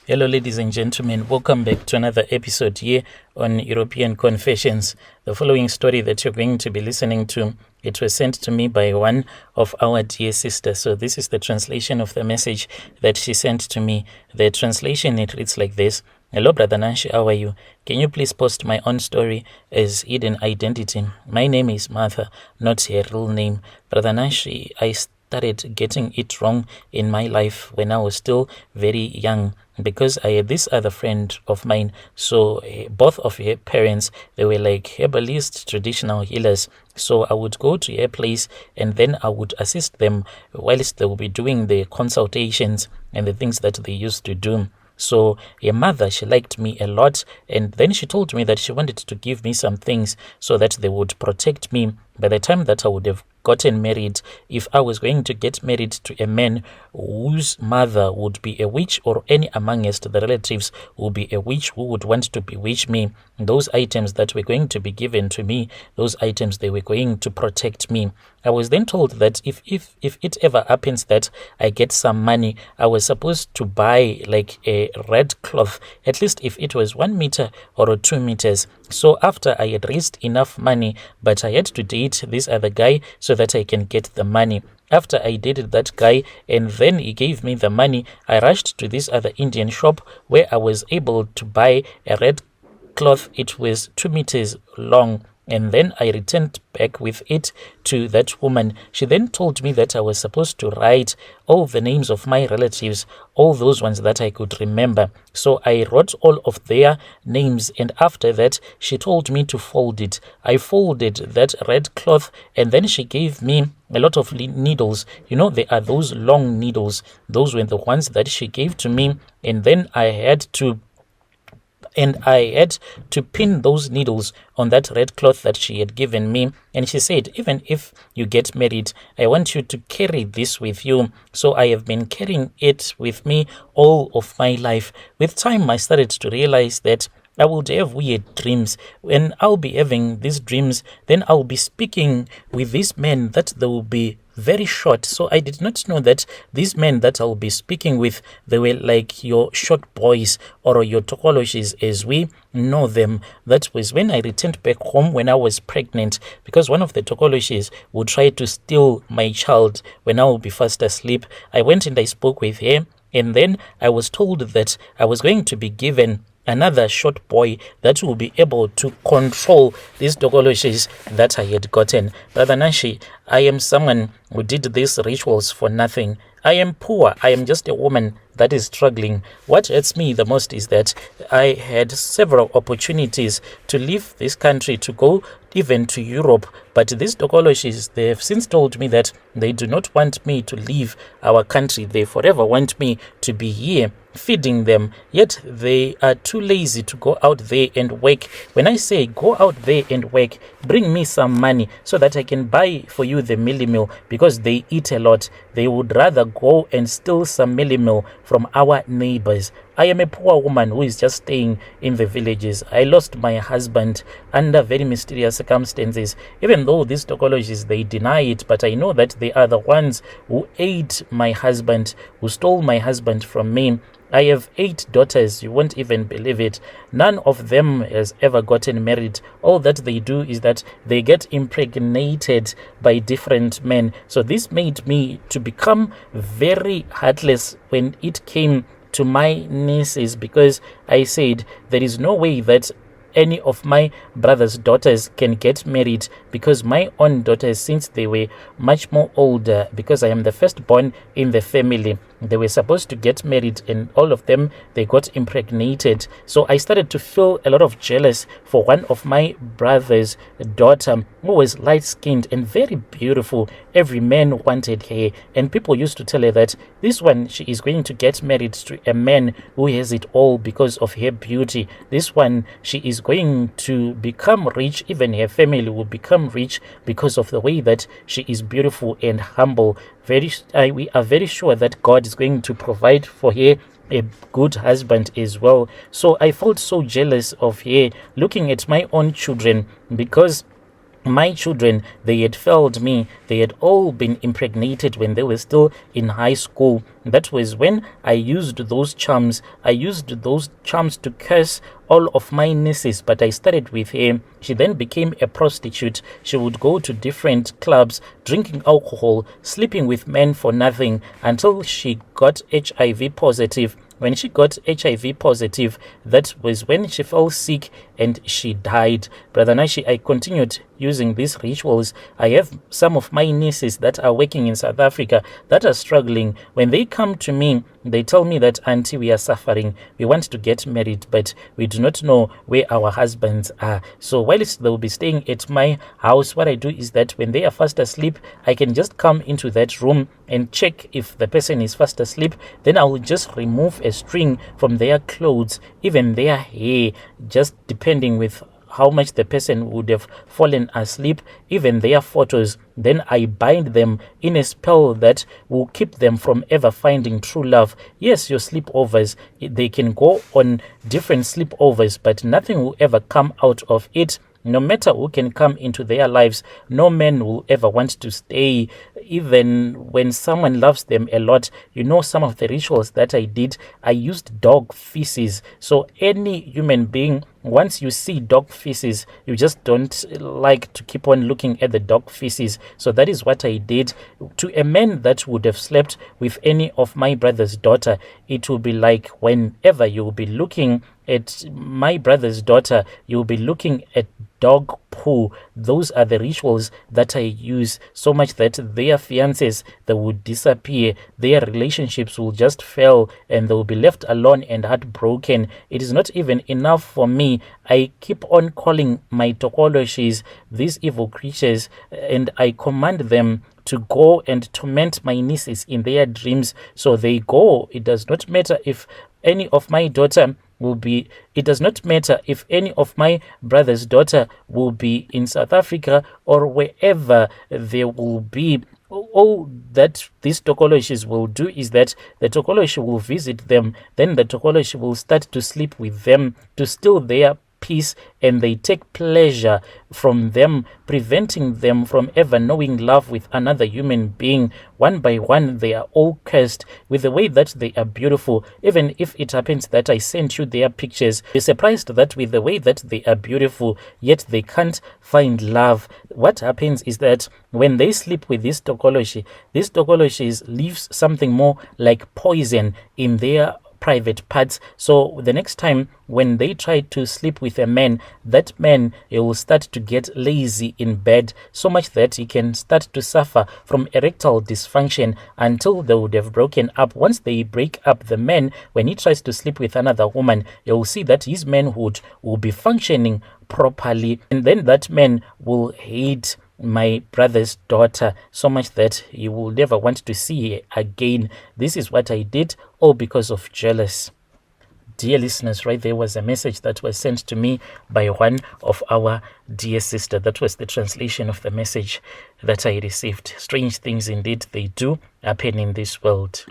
Hello, ladies and gentlemen. Welcome back to another episode here on European Confessions. The following story that you're going to be listening to, it was sent to me by one of our dear sisters. So this is the translation of the message that she sent to me. The translation, it reads like this. Hello, Brother Nashi, how are you? Can you please post my own story as hidden identity? My name is Martha, not her real name. Brother Nashi, I started getting it wrong in my life when I was still very young, because I had this other friend of mine. So both of her parents, they were like herbalist traditional healers. So I would go to her place and then I would assist them whilst they would be doing the consultations and the things that they used to do. So your mother, she liked me a lot, and then she told me that she wanted to give me some things so that they would protect me by the time that I would have gotten married. If I was going to get married to a man whose mother would be a witch, or any amongst the relatives would be a witch who would want to bewitch me, those items that were going to be given to me, those items, they were going to protect me. I was then told that if it ever happens that I get some money, I was supposed to buy like a red cloth, at least if it was 1 meter or 2 meters. So after I had raised enough money, but I had to date this other guy so that I can get the money. After I dated that guy and then he gave me the money, I rushed to this other Indian shop where I was able to buy a red cloth. It was 2 meters long. And then I returned back with it to that woman. She then told me that I was supposed to write all the names of my relatives, all those ones that I could remember. So I wrote all of their names, and after that, she told me to fold it. I folded that red cloth, and then she gave me a lot of needles. You know, there are those long needles. Those were the ones that she gave to me, and then I had to pin those needles on that red cloth that she had given me. And she said, even if you get married, I want you to carry this with you. So I have been carrying it with me all of my life. With time, I started to realize that I would have weird dreams. When I'll be having these dreams, then I'll be speaking with these men that they will be very short. So I did not know that these men that I'll be speaking with, they were like your short boys or your Tokoloshes as we know them. That was when I returned back home when I was pregnant, because one of the Tokoloshes would try to steal my child when I will be fast asleep. I went and I spoke with her, and then I was told that I was going to be given another short boy that will be able to control these Tokoloshes that I had gotten. Brother Nashi, I am someone who did these rituals for nothing. I am poor. I am just a woman that is struggling. What hurts me the most is that I had several opportunities to leave this country to go even to Europe, but these Tokoloshes, they have since told me that they do not want me to leave our country. They forever want me to be here feeding them, yet they are too lazy to go out there and work. When I say go out there and work, bring me some money so that I can buy for you the mealie meal, because they eat a lot. They would rather go and steal some mealie meal from our neighbors. I am a poor woman who is just staying in the villages. I lost my husband under very mysterious circumstances. Even though these Tokoloshes, they deny it, but I know that they are the ones who ate my husband, who stole my husband from me. I have 8 daughters. You won't even believe it. None of them has ever gotten married. All that they do is that they get impregnated by different men. So this made me to become very heartless when it came to my nieces, because I said there is no way that any of my brother's daughters can get married, because my own daughters, since they were much more older, because I am the firstborn in the family, they were supposed to get married, and all of them, they got impregnated. So I started to feel a lot of jealous for one of my brother's daughter, who was light-skinned and very beautiful. Every man wanted her, and people used to tell her that this one, she is going to get married to a man who has it all because of her beauty. This one, she is going to become rich. Even her family will become rich because of the way that she is beautiful and humble. We are very sure that God is going to provide for her a good husband as well. So I felt so jealous of her, looking at my own children, because My children, they had failed me. They had all been impregnated when they were still in high school. That was when I used those charms. I used those charms to curse all of my nieces, but I started with her. She then became a prostitute. She would go to different clubs, drinking alcohol, sleeping with men for nothing, until she got HIV positive. When she got HIV positive, that was when she fell sick and she died. Brother Nashi, I continued using these rituals. I have some of my nieces that are working in South Africa that are struggling. When they come to me, they tell me that, Auntie, we are suffering. We want to get married, but we do not know where our husbands are. So whilst they will be staying at my house, what I do is that when they are fast asleep, I can just come into that room and check if the person is fast asleep. Then I will just remove a string from their clothes, even their hair, just depending with how much the person would have fallen asleep, even their photos. Then I bind them in a spell that will keep them from ever finding true love. Yes, your sleepovers, they can go on different sleepovers, but nothing will ever come out of it. No matter who can come into their lives, no man will ever want to stay. Even when someone loves them a lot, some of the rituals that I did, I used dog feces. So any human being, once you see dog feces, you just don't like to keep on looking at the dog feces. So that is what I did. To a man that would have slept with any of my brother's daughter, it will be like whenever you will be looking at my brother's daughter, you'll be looking at dog poo. Those are the rituals that I use, so much that their fiancés, they would disappear, their relationships will just fail, and they will be left alone and heartbroken. It is not even enough for me. I keep on calling my Tokoloshes, these evil creatures, and I command them to go and torment my nieces in their dreams. So they go. It does not matter if any of my daughter it does not matter if any of my brother's daughter will be in South Africa or wherever they will be. All that these Tokoloshes will do is that the Tokoloshe will visit them, then the Tokoloshe will start to sleep with them to steal their peace, and they take pleasure from them, preventing them from ever knowing love with another human being. One by one, they are all cursed with the way that they are beautiful. Even if it happens that I sent you their pictures, you're surprised that with the way that they are beautiful, yet they can't find love. What happens is that when they sleep with this Tokoloshe leaves something more like poison in their private parts. So the next time when they try to sleep with a man, that man, he will start to get lazy in bed, so much that he can start to suffer from erectile dysfunction until they would have broken up. Once they break up, the man, when he tries to sleep with another woman, you will see that his manhood will be functioning properly, and then that man will hate my brother's daughter so much that he will never want to see her again. This is what I did, all because of jealous. Dear listeners, right there was a message that was sent to me by one of our dear sister. That was the translation of the message that I received. Strange things indeed, they do happen in this world.